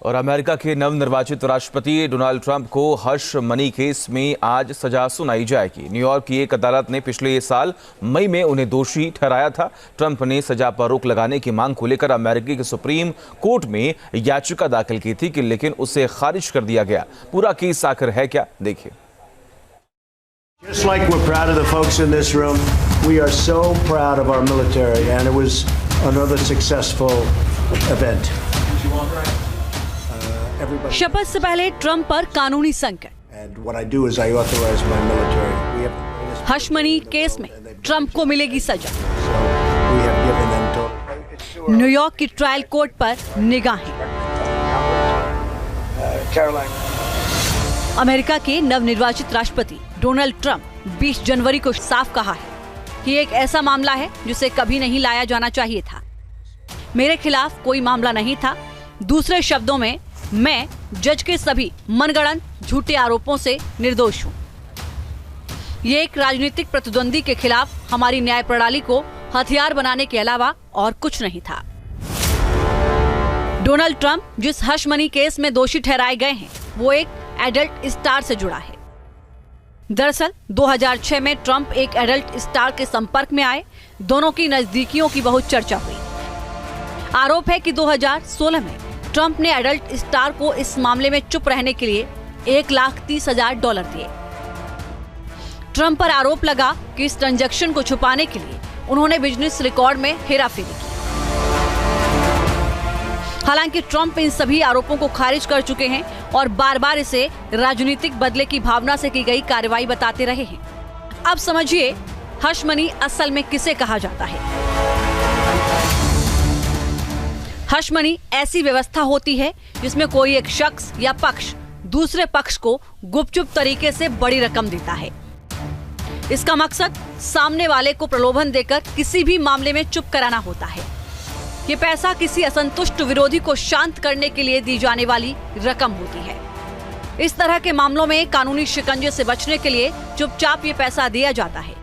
और अमेरिका के नवनिर्वाचित राष्ट्रपति डोनाल्ड ट्रंप को हश मनी केस में आज सजा सुनाई जाएगी। न्यूयॉर्क की एक अदालत ने पिछले साल मई में उन्हें दोषी ठहराया था। ट्रंप ने सजा पर रोक लगाने की मांग को लेकर अमेरिकी के सुप्रीम कोर्ट में याचिका दाखिल की थी, लेकिन उसे खारिज कर दिया गया। पूरा केस आखिर है क्या, देखिए। Just like we're proud of the folks in this room, we are so proud of our military, and it was another successful event. शपथ से पहले ट्रंप पर कानूनी संकट। And what I do is I authorize my military. We have hush money case में Trump को मिलेगी सजा। we have given them total. New York की ट्रायल कोर्ट पर निगाहें। अमेरिका के नवनिर्वाचित राष्ट्रपति डोनाल्ड ट्रंप 20 जनवरी को साफ कहा है कि एक ऐसा मामला है जिसे कभी नहीं लाया जाना चाहिए था। मेरे खिलाफ कोई मामला नहीं था। दूसरे शब्दों में, मैं जज के सभी मनगढ़ंत झूठे आरोपों से निर्दोष हूं। ये एक राजनीतिक प्रतिद्वंदी के खिलाफ हमारी न्याय प्रणाली को हथियार बनाने के अलावा और कुछ नहीं था। डोनाल्ड ट्रंप जिस हश मनी केस में दोषी ठहराए गए हैं, वो एक एडल्ट स्टार से जुड़ा है। दरअसल 2006 में ट्रंप एक एडल्ट स्टार के संपर्क में आए। दोनों की नजदीकियों की बहुत चर्चा हुई। आरोप है कि 2016 में ट्रंप ने एडल्ट स्टार को इस मामले में चुप रहने के लिए $1,30,000 दिए। ट्रंप पर आरोप लगा कि इस ट्रांजैक्शन को छुपाने के लिए उन्होंने बिजनेस रिकॉर्ड में हेराफेरी की। हालांकि ट्रंप इन सभी आरोपों को खारिज कर चुके हैं और बार बार इसे राजनीतिक बदले की भावना से की गई कार्रवाई बताते रहे हैं। अब समझिए हश मनी असल में किसे कहा जाता है। हश मनी ऐसी व्यवस्था होती है जिसमें कोई एक शख्स या पक्ष दूसरे पक्ष को गुपचुप तरीके से बड़ी रकम देता है। इसका मकसद सामने वाले को प्रलोभन देकर किसी भी मामले में चुप कराना होता है। ये पैसा किसी असंतुष्ट विरोधी को शांत करने के लिए दी जाने वाली रकम होती है। इस तरह के मामलों में कानूनी शिकंजे से बचने के लिए चुपचाप ये पैसा दिया जाता है,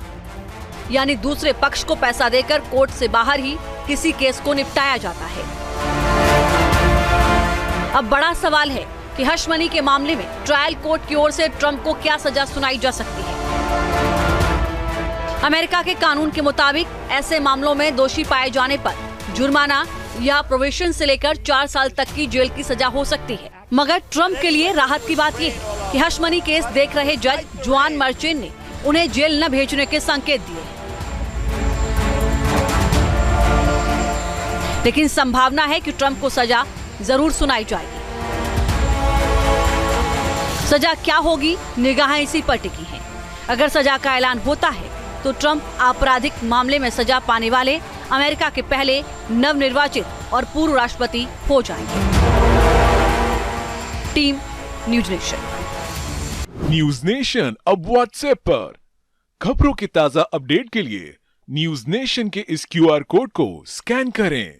यानी दूसरे पक्ष को पैसा देकर कोर्ट से बाहर ही किसी केस को निपटाया जाता है। अब बड़ा सवाल है कि हश मनी के मामले में ट्रायल कोर्ट की ओर से ट्रंप को क्या सजा सुनाई जा सकती है। अमेरिका के कानून के मुताबिक ऐसे मामलों में दोषी पाए जाने पर जुर्माना या प्रोबेशन से लेकर 4 साल तक की जेल की सजा हो सकती है। मगर ट्रंप के लिए राहत की बात यह है कि हश मनी केस देख रहे जज जुआन मर्चेंट ने उन्हें जेल न भेजने के संकेत दिए। लेकिन संभावना है कि ट्रंप को सजा जरूर सुनाई जाएगी। सजा क्या होगी, निगाहें इसी पर टिकी हैं। अगर सजा का ऐलान होता है तो ट्रंप आपराधिक मामले में सजा पाने वाले अमेरिका के पहले नवनिर्वाचित और पूर्व राष्ट्रपति हो जाएंगे। Team news nation. News nation अब व्हाट्सएप पर खबरों के ताजा अपडेट के लिए न्यूज नेशन के इस QR कोड को स्कैन करें।